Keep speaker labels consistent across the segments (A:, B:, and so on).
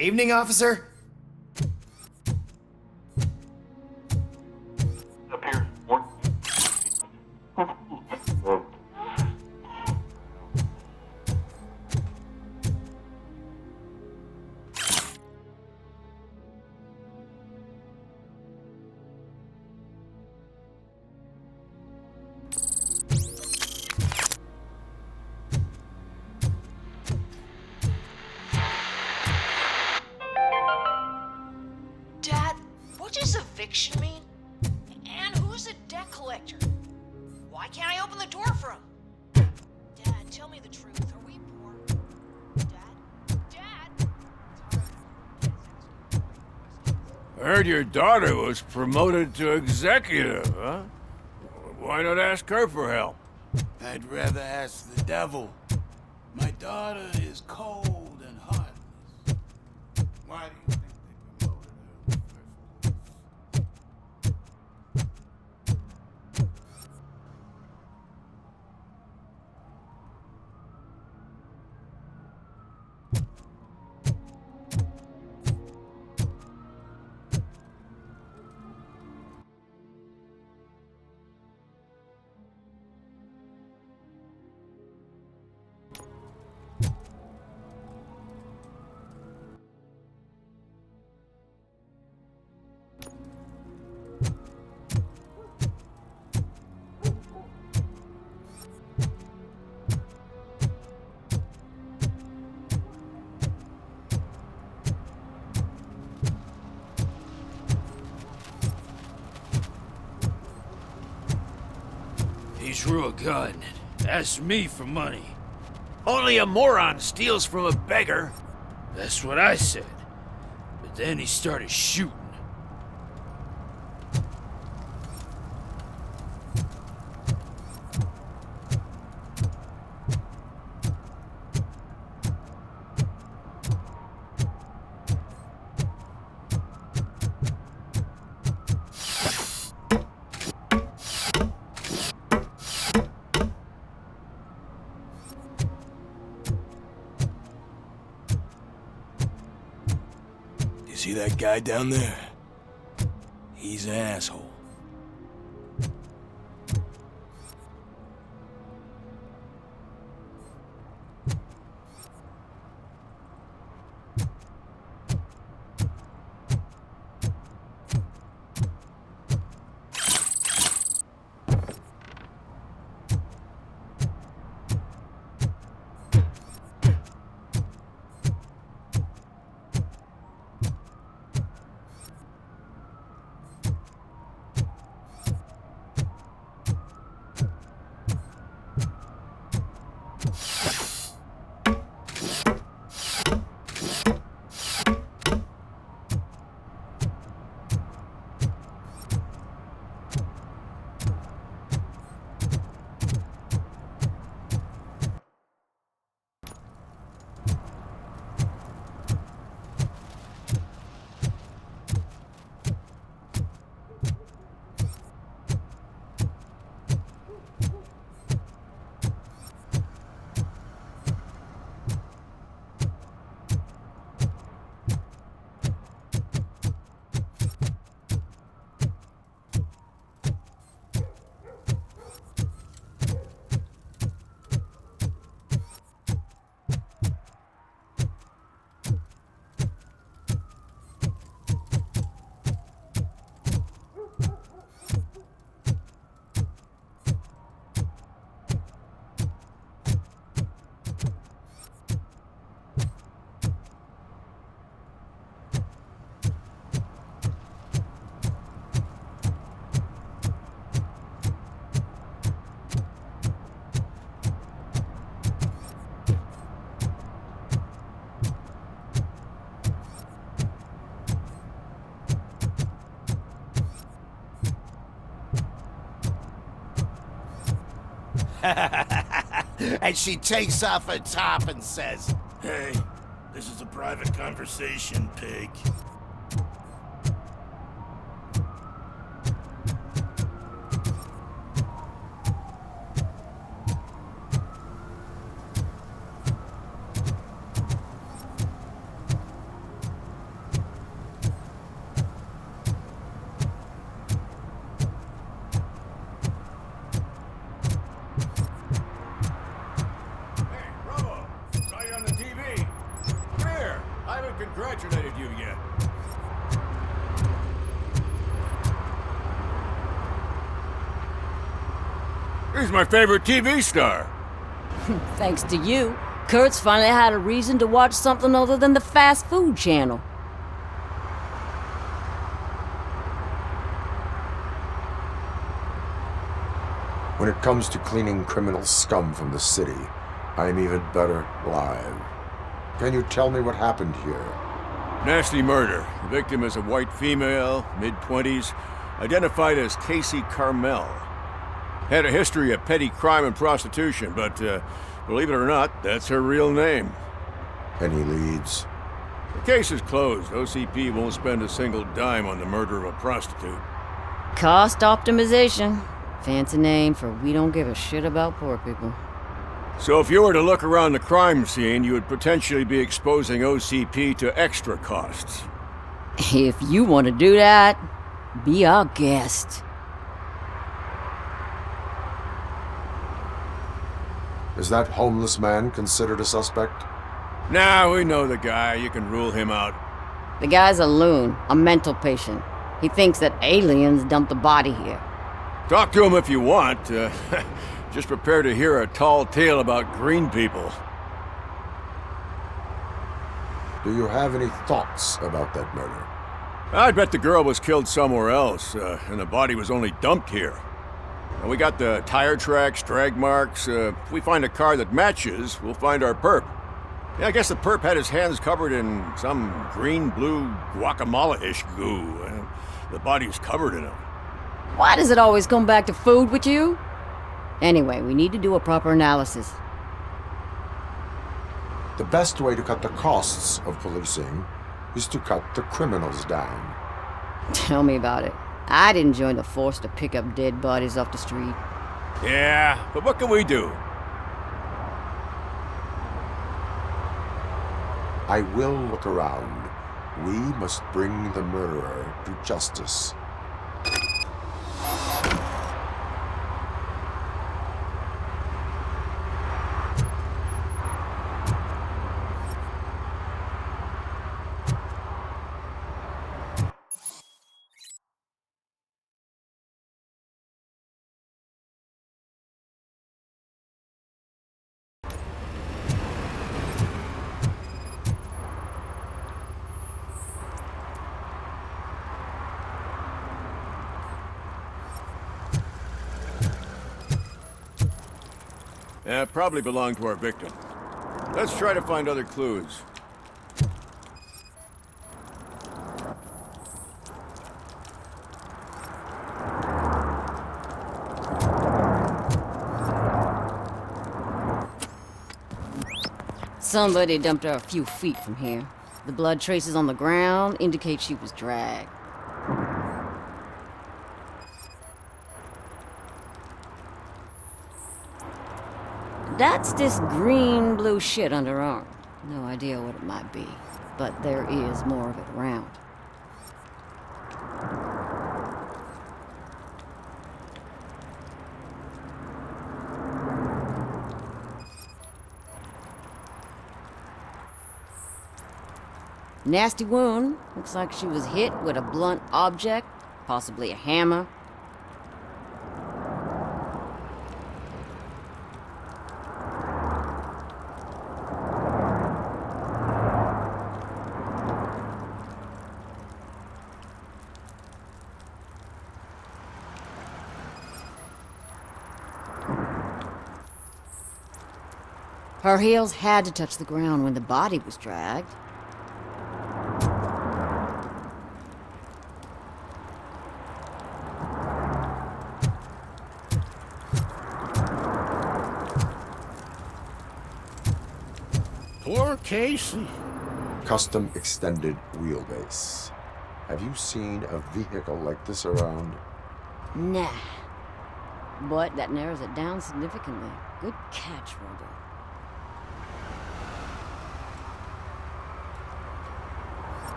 A: Evening, officer.
B: Up here. More.
C: Dad, what does eviction mean? And who's a debt collector? Why can't I open the door for him? Dad, tell me the truth. Are we poor? Dad? Dad?
D: I heard your daughter was promoted to executive, huh? Why not ask her for help?
E: I'd rather ask the devil. My daughter is cold and heartless. Why do you think they promoted her in the first place?
D: He drew a gun and asked me for money. Only a moron steals from a beggar. That's what I said. But then he started shooting.
E: See that guy down there? He's an asshole. And she takes off her top and says,
A: Hey, this is a private conversation, pig.
B: Congratulated you yet. He's my favorite TV star.
F: Thanks to you, Kurt's finally had a reason to watch something other than the fast food channel.
G: When it comes to cleaning criminal scum from the city, I'm even better live. Can you tell me what happened here?
B: Nasty murder. The victim is a white female, mid-20s, identified as Casey Carmel. Had a history of petty crime and prostitution, but believe it or not, that's her real name.
G: Any leads?
B: The case is closed. OCP won't spend a single dime on the murder of a prostitute.
F: Cost optimization. Fancy name for we don't give a shit about poor people.
B: So if you were to look around the crime scene, you would potentially be exposing OCP to extra costs.
F: If you want to do that, be our guest.
G: Is that homeless man considered a suspect?
B: Nah, we know the guy. You can rule him out.
F: The guy's a loon, a mental patient. He thinks that aliens dumped the body here.
B: Talk to him if you want. Just prepare to hear a tall tale about green people.
G: Do you have any thoughts about that murder?
B: I bet the girl was killed somewhere else, and the body was only dumped here. And we got the tire tracks, drag marks. If we find a car that matches, we'll find our perp. Yeah, I guess the perp had his hands covered in some green-blue guacamole-ish goo, and the body's covered in it.
F: Why does it always come back to food with you? Anyway, we need to do a proper analysis.
G: The best way to cut the costs of policing is to cut the criminals down.
F: Tell me about it. I didn't join the force to pick up dead bodies off the street.
B: Yeah, but what can we do?
G: I will look around. We must bring the murderer to justice.
B: Probably belonged to our victim. Let's try to find other clues.
F: Somebody dumped her a few feet from here. The blood traces on the ground indicate she was dragged. That's this green-blue shit under her arm. No idea what it might be, but there is more of it around. Nasty wound. Looks like she was hit with a blunt object, possibly a hammer. Her heels had to touch the ground when the body was dragged.
A: Poor Casey.
G: Custom extended wheelbase. Have you seen a vehicle like this around?
F: Nah. But that narrows it down significantly. Good catch, Robo.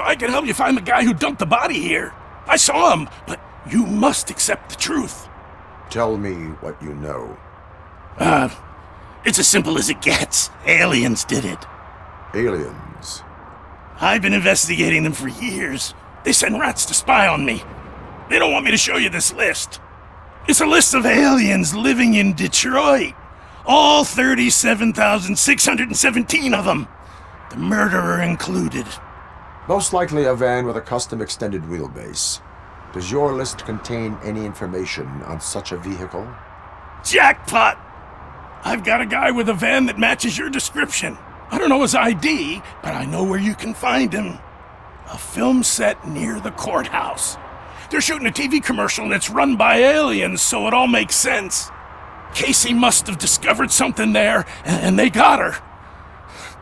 A: I can help you find the guy who dumped the body here. I saw him, but you must accept the truth.
G: Tell me what you know.
A: It's as simple as it gets. Aliens did it.
G: Aliens.
A: I've been investigating them for years. They send rats to spy on me. They don't want me to show you this list. It's a list of aliens living in Detroit. All 37,617 of them. The murderer included.
G: Most likely a van with a custom extended wheelbase. Does your list contain any information on such a vehicle?
A: Jackpot! I've got a guy with a van that matches your description. I don't know his ID, but I know where you can find him. A film set near the courthouse. They're shooting a TV commercial and it's run by aliens, so it all makes sense. Casey must have discovered something there, and they got her.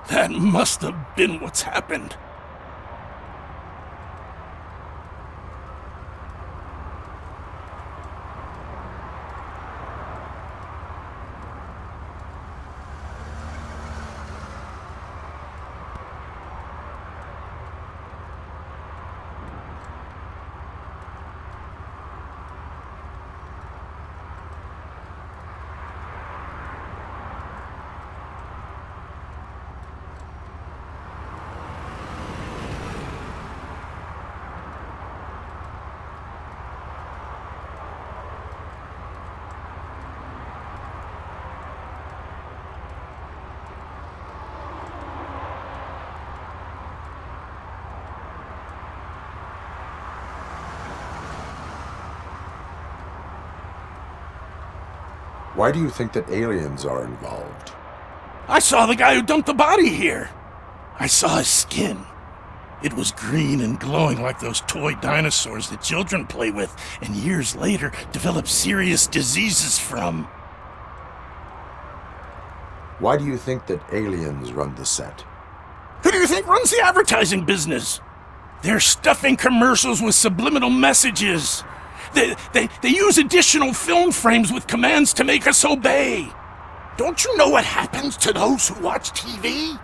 A: That must have been what's happened.
G: Why do you think that aliens are involved?
A: I saw the guy who dumped the body here. I saw his skin. It was green and glowing like those toy dinosaurs that children play with and years later develop serious diseases from.
G: Why do you think that aliens run the set?
A: Who do you think runs the advertising business? They're stuffing commercials with subliminal messages. They use additional film frames with commands to make us obey. Don't you know what happens to those who watch TV?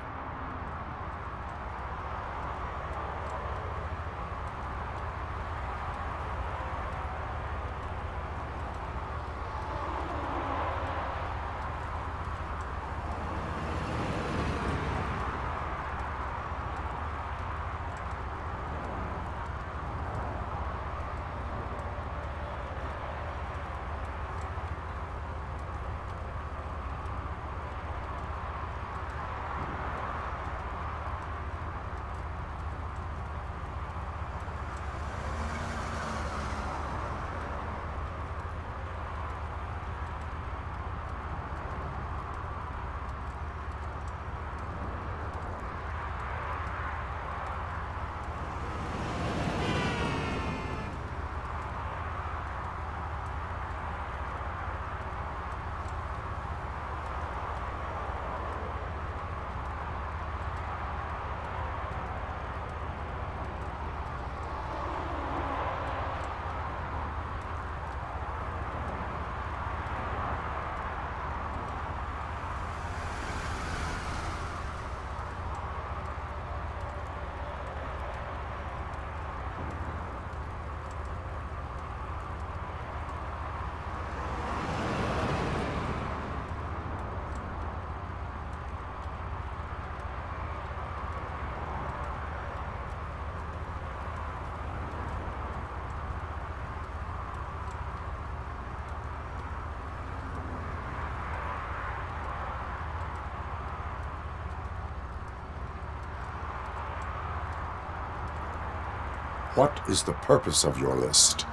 G: What is the purpose of your list?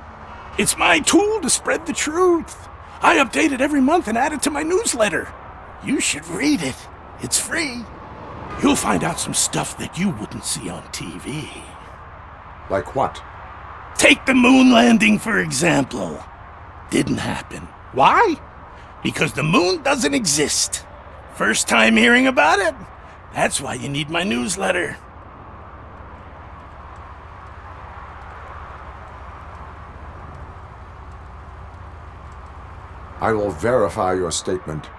A: It's my tool to spread the truth. I update it every month and add it to my newsletter. You should read it. It's free. You'll find out some stuff that you wouldn't see on TV.
G: Like what?
A: Take the moon landing, for example. Didn't happen. Why? Because the moon doesn't exist. First time hearing about it? That's why you need my newsletter.
G: I will verify your statement.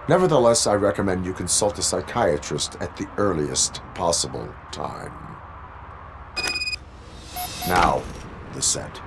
G: Nevertheless, I recommend you consult a psychiatrist at the earliest possible time. Now, the set.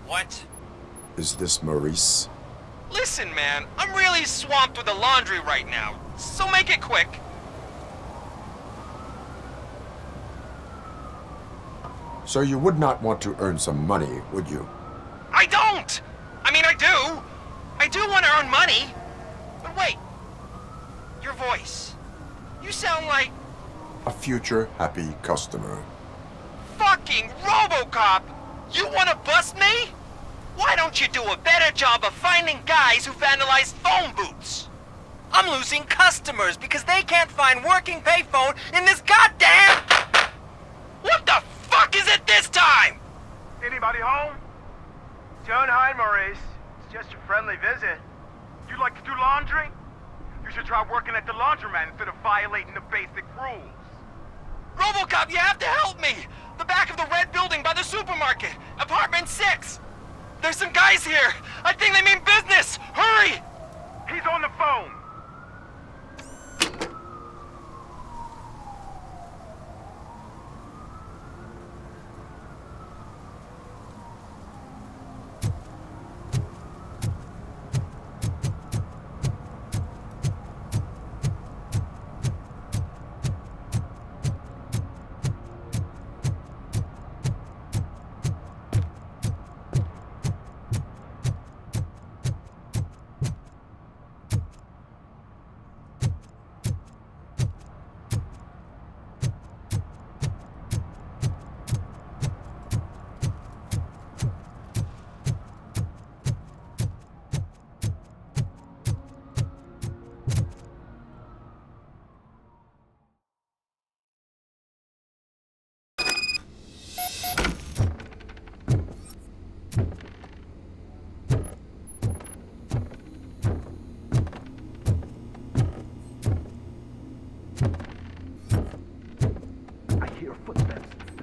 H: What?
G: Is this Maurice?
H: Listen, man, I'm really swamped with the laundry right now, so make it quick.
G: So you would not want to earn some money, would you?
H: I don't! I mean, I do. I do want to earn money. But wait. Your voice. You sound like
G: A future happy customer.
H: fucking Robocop! You want to bust me? Why don't you do a better job of finding guys who vandalize phone booths? I'm losing customers because they can't find working payphone in this goddamn... What the fuck is it this time?
I: Anybody home? Don't hide, Maurice. It's just a friendly visit. You like to do laundry? You should try working at the laundromat instead of violating the basic rules.
H: Robocop, you have to help me! The back of the red building by the supermarket, apartment 6. There's some guys here. I think they mean business. Hurry!
I: He's on the phone.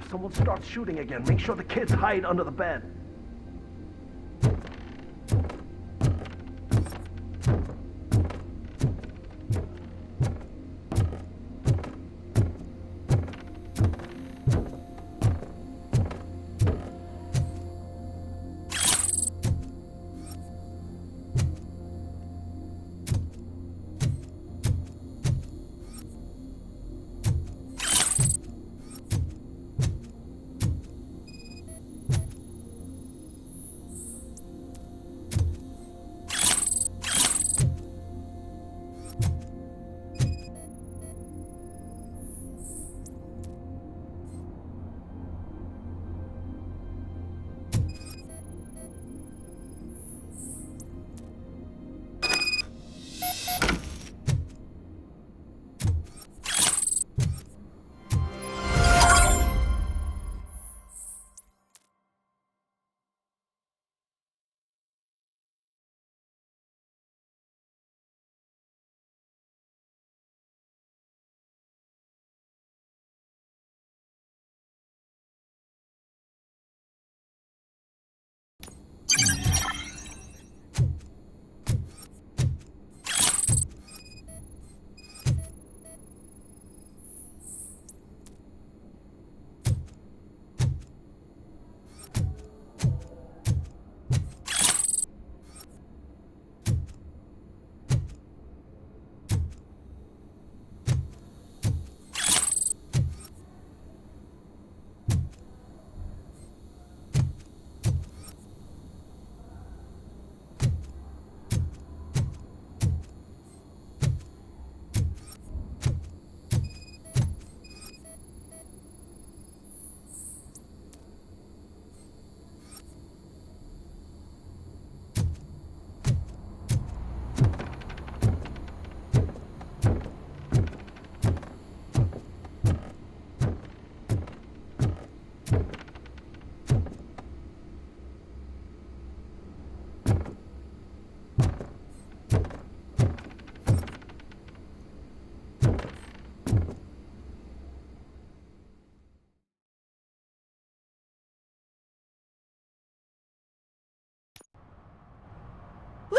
J: Someone starts shooting again. Make sure the kids hide under the bed.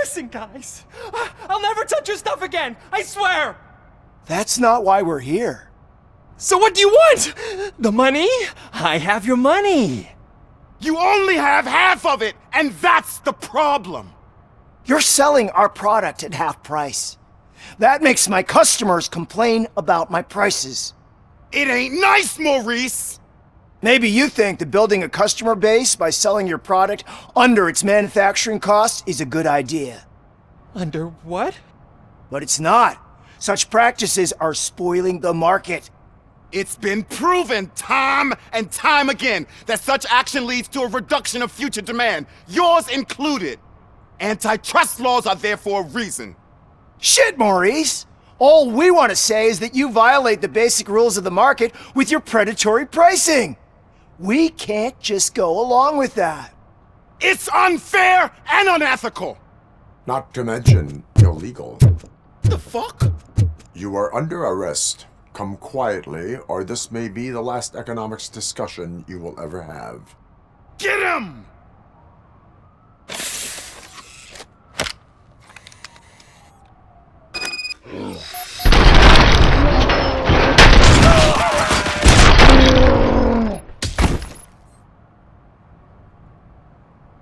K: Listen, guys. I'll never touch your stuff again. I swear.
L: That's not why we're here.
K: So what do you want? The money? I have your money.
M: You only have half of it, and that's the problem.
L: You're selling our product at half price. That makes my customers complain about my prices.
M: It ain't nice, Maurice!
L: Maybe you think that building a customer base by selling your product under its manufacturing cost is a good idea.
K: Under what?
L: But it's not. Such practices are spoiling the market.
M: It's been proven time and time again that such action leads to a reduction of future demand, yours included. Antitrust laws are there for a reason.
L: Shit, Maurice! All we want to say is that you violate the basic rules of the market with your predatory pricing. We can't just go along with that.
M: It's unfair and unethical!
G: Not to mention illegal.
M: The fuck?
G: You are under arrest. Come quietly, or this may be the last economics discussion you will ever have.
M: Get him!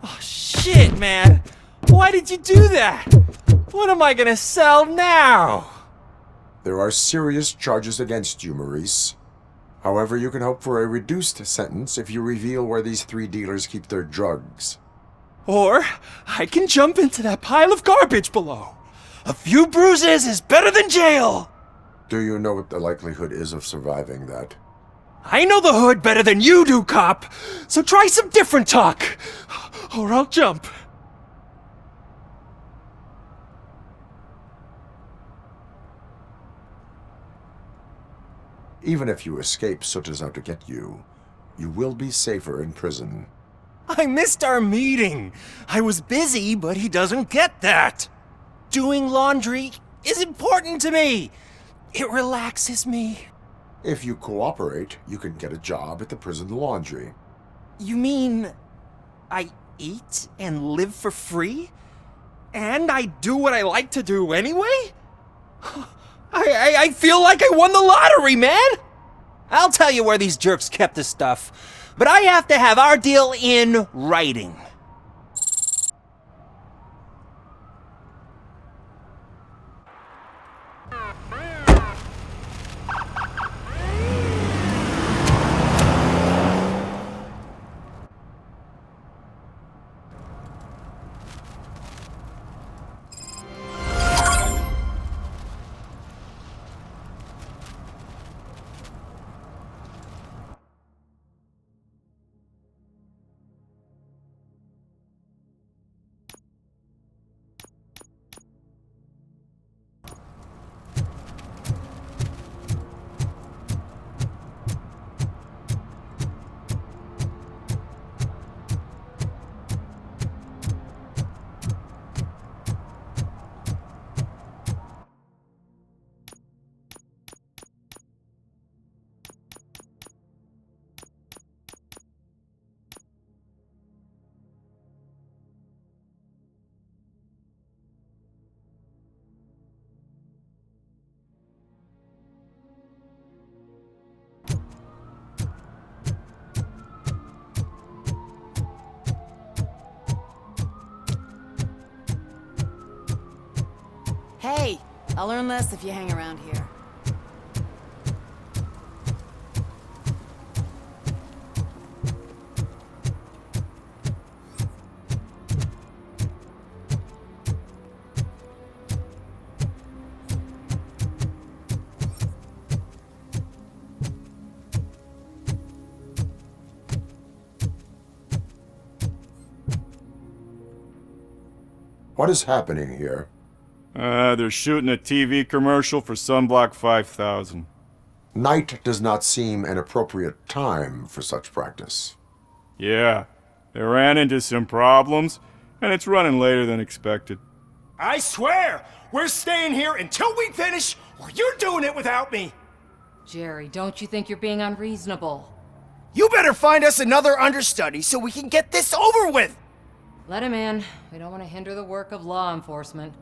K: Oh, shit, man. Why did you do that? What am I gonna sell now?
G: There are serious charges against you, Maurice. However, you can hope for a reduced sentence if you reveal where these 3 dealers keep their drugs.
K: Or I can jump into that pile of garbage below. A few bruises is better than jail.
G: Do you know what the likelihood is of surviving that?
K: I know the hood better than you do, cop. So try some different talk, or I'll jump.
G: Even if you escape Soot is out to get you, you will be safer in prison.
K: I missed our meeting. I was busy, but he doesn't get that. Doing laundry is important to me. It relaxes me.
G: If you cooperate, you can get a job at the prison laundry.
K: You mean I eat and live for free? And I do what I like to do anyway? I feel like I won the lottery, man! I'll tell you where these jerks kept the stuff, but I have to have our deal in writing.
F: Hey, I'll earn less if you hang around here.
G: What is happening here?
N: They're shooting a TV commercial for Sunblock 5000.
G: Night does not seem an appropriate time for such practice.
N: Yeah, they ran into some problems, and it's running later than expected.
L: I swear, we're staying here until we finish, or you're doing it without me.
O: Jerry, don't you think you're being unreasonable?
L: You better find us another understudy so we can get this over with.
O: Let him in. We don't want to hinder the work of law enforcement.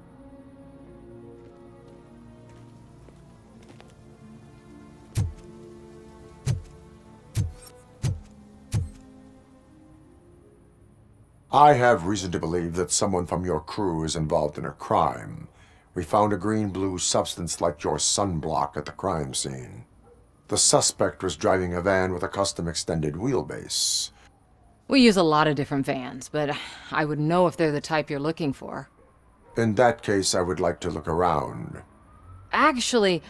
G: I have reason to believe that someone from your crew is involved in a crime. We found a green-blue substance like your sunblock at the crime scene. The suspect was driving a van with a custom extended wheelbase.
O: We use a lot of different vans, but I would know if they're the type you're looking for.
G: In that case, I would like to look around.
O: Actually,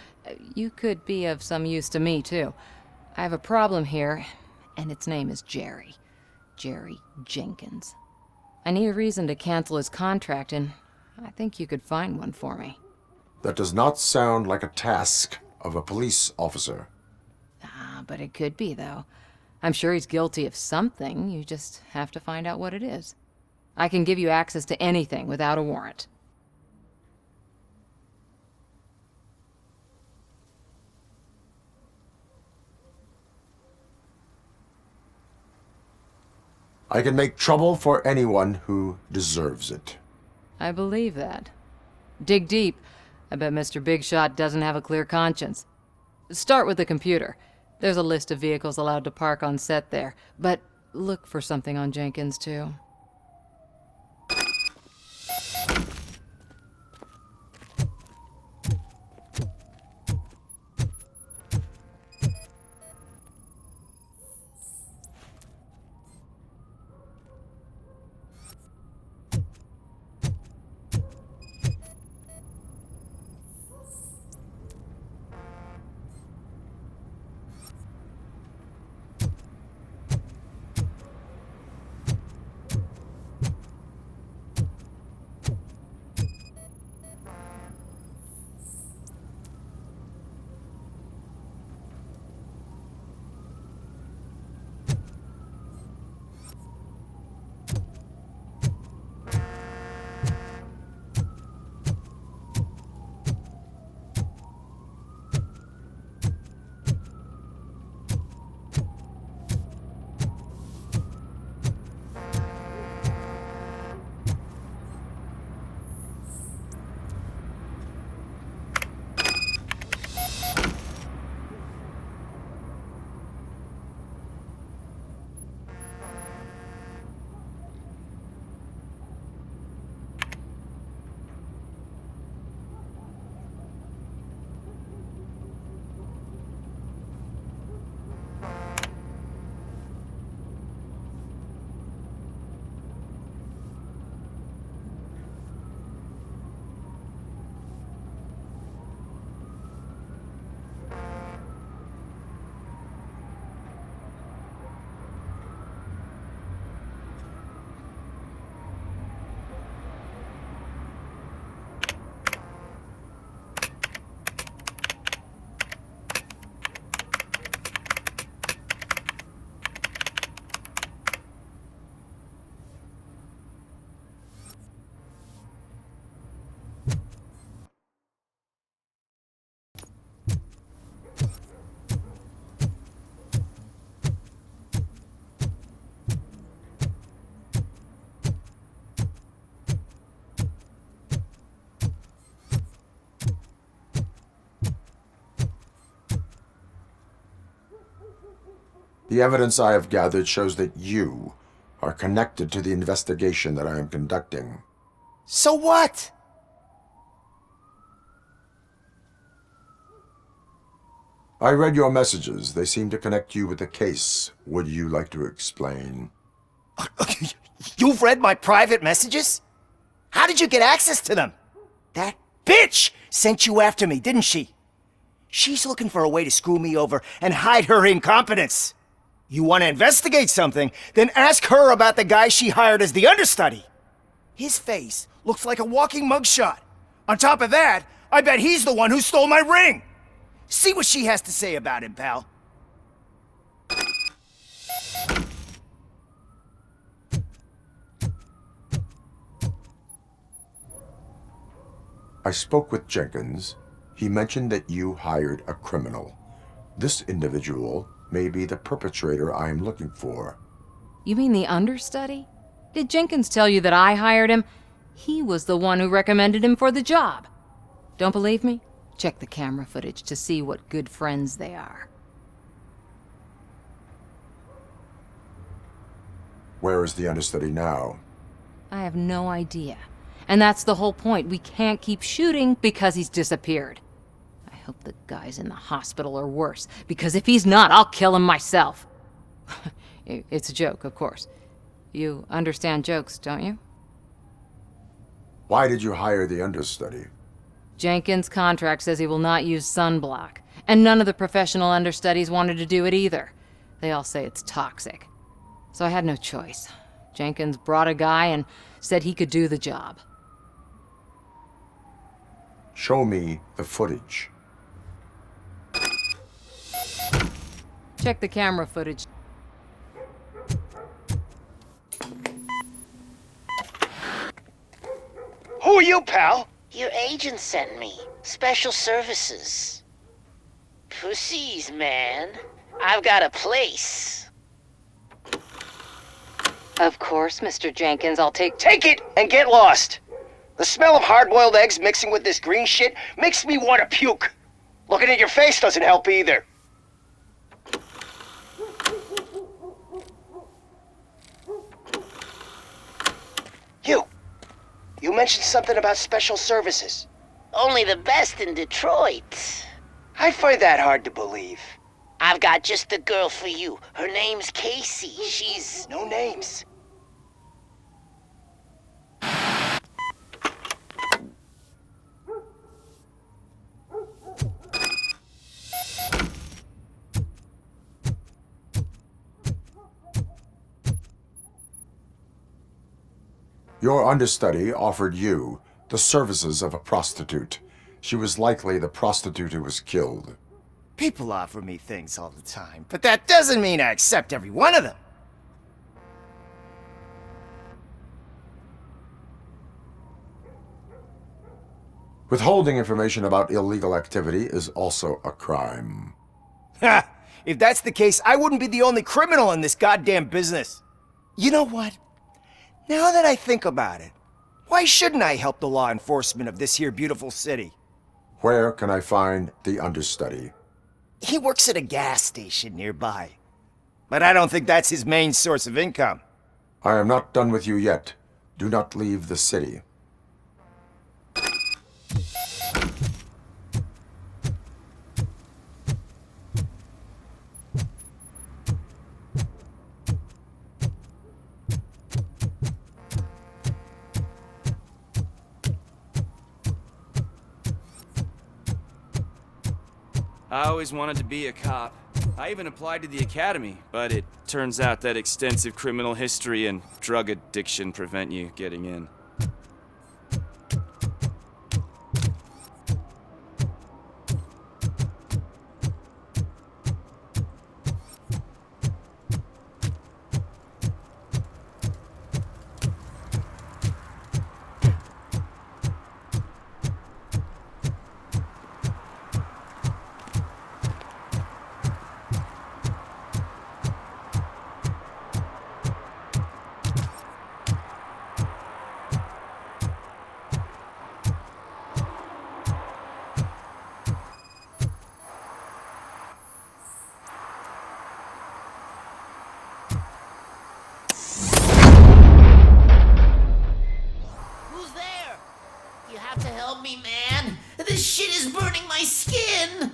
O: you could be of some use to me, too. I have a problem here, and its name is Jerry. Jerry Jenkins. I need a reason to cancel his contract, and I think you could find one for me.
G: That does not sound like a task of a police officer.
O: But it could be, though. I'm sure he's guilty of something. You just have to find out what it is. I can give you access to anything without a warrant.
G: I can make trouble for anyone who deserves it.
O: I believe that. Dig deep. I bet Mr. Big Shot doesn't have a clear conscience. Start with the computer. There's a list of vehicles allowed to park on set there, but look for something on Jenkins, too.
G: The evidence I have gathered shows that you are connected to the investigation that I am conducting.
L: So what?
G: I read your messages. They seem to connect you with the case. Would you like to explain?
L: You've read my private messages? How did you get access to them? That bitch sent you after me, didn't she? She's looking for a way to screw me over and hide her incompetence. You want to investigate something, then ask her about the guy she hired as the understudy. His face looks like a walking mugshot. On top of that, I bet he's the one who stole my ring. See what she has to say about him, pal.
G: I spoke with Jenkins. He mentioned that you hired a criminal. This individual may be the perpetrator I am looking for.
O: You mean the understudy? Did Jenkins tell you that I hired him? He was the one who recommended him for the job. Don't believe me? Check the camera footage to see what good friends they are.
G: Where is the understudy now?
O: I have no idea. And that's the whole point. We can't keep shooting because he's disappeared. I hope the guy's in the hospital or worse, because if he's not, I'll kill him myself. It's a joke, of course. You understand jokes, don't you?
G: Why did you hire the understudy?
O: Jenkins' contract says he will not use sunblock, and none of the professional understudies wanted to do it either. They all say it's toxic. So I had no choice. Jenkins brought a guy and said he could do the job.
G: Show me the footage.
O: Check the camera footage.
L: Who are you, pal?
P: Your agent sent me. Special services. Pussies, man. I've got a place.
O: Of course, Mr. Jenkins, I'll take
L: Take it and get lost. The smell of hard-boiled eggs mixing with this green shit makes me want to puke. Looking at your face doesn't help either. You mentioned something about special services.
P: Only the best in Detroit.
L: I find that hard to believe.
P: I've got just the girl for you. Her name's Casey. She's...
L: No names.
G: Your understudy offered you the services of a prostitute. She was likely the prostitute who was killed.
L: People offer me things all the time, but that doesn't mean I accept every one of them.
G: Withholding information about illegal activity is also a crime.
L: Ha! If that's the case, I wouldn't be the only criminal in this goddamn business. You know what? Now that I think about it, why shouldn't I help the law enforcement of this here beautiful city?
G: Where can I find the understudy?
L: He works at a gas station nearby. But I don't think that's his main source of income.
G: I am not done with you yet. Do not leave the city.
Q: I always wanted to be a cop. I even applied to the academy, but it turns out that extensive criminal history and drug addiction prevent you getting in.
P: You have to help me, man. This shit is burning my skin.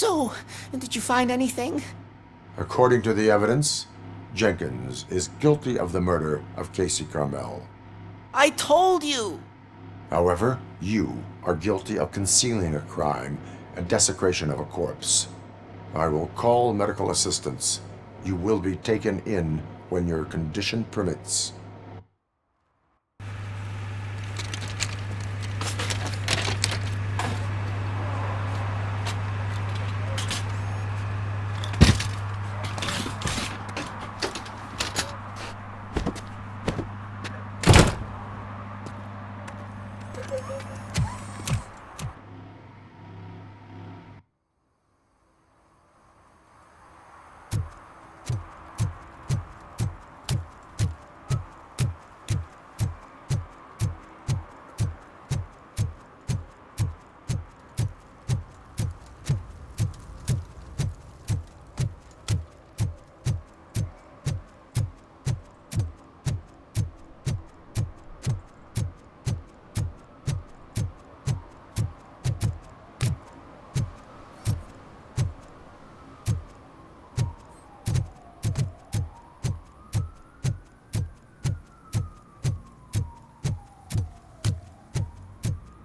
L: So, did you find anything?
G: According to the evidence, Jenkins is guilty of the murder of Casey Carmel.
L: I told you!
G: However, you are guilty of concealing a crime and desecration of a corpse. I will call medical assistance. You will be taken in when your condition permits.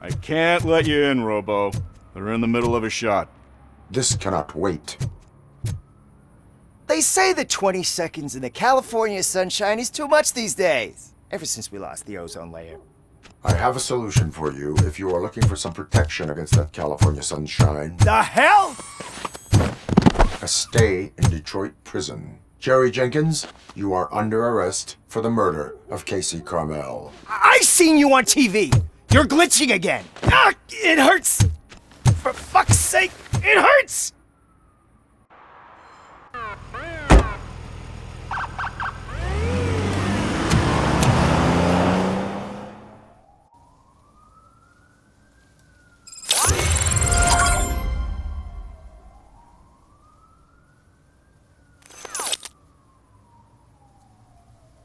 N: I can't let you in, Robo. They're in the middle of a shot.
G: This cannot wait.
L: They say that 20 seconds in the California sunshine is too much these days. Ever since we lost the ozone layer.
G: I have a solution for you if you are looking for some protection against that California sunshine.
L: The hell?
G: A stay in Detroit prison. Jerry Jenkins, you are under arrest for the murder of Casey Carmel.
L: I seen you on TV! You're glitching again! Ah, it hurts! For fuck's sake, it hurts!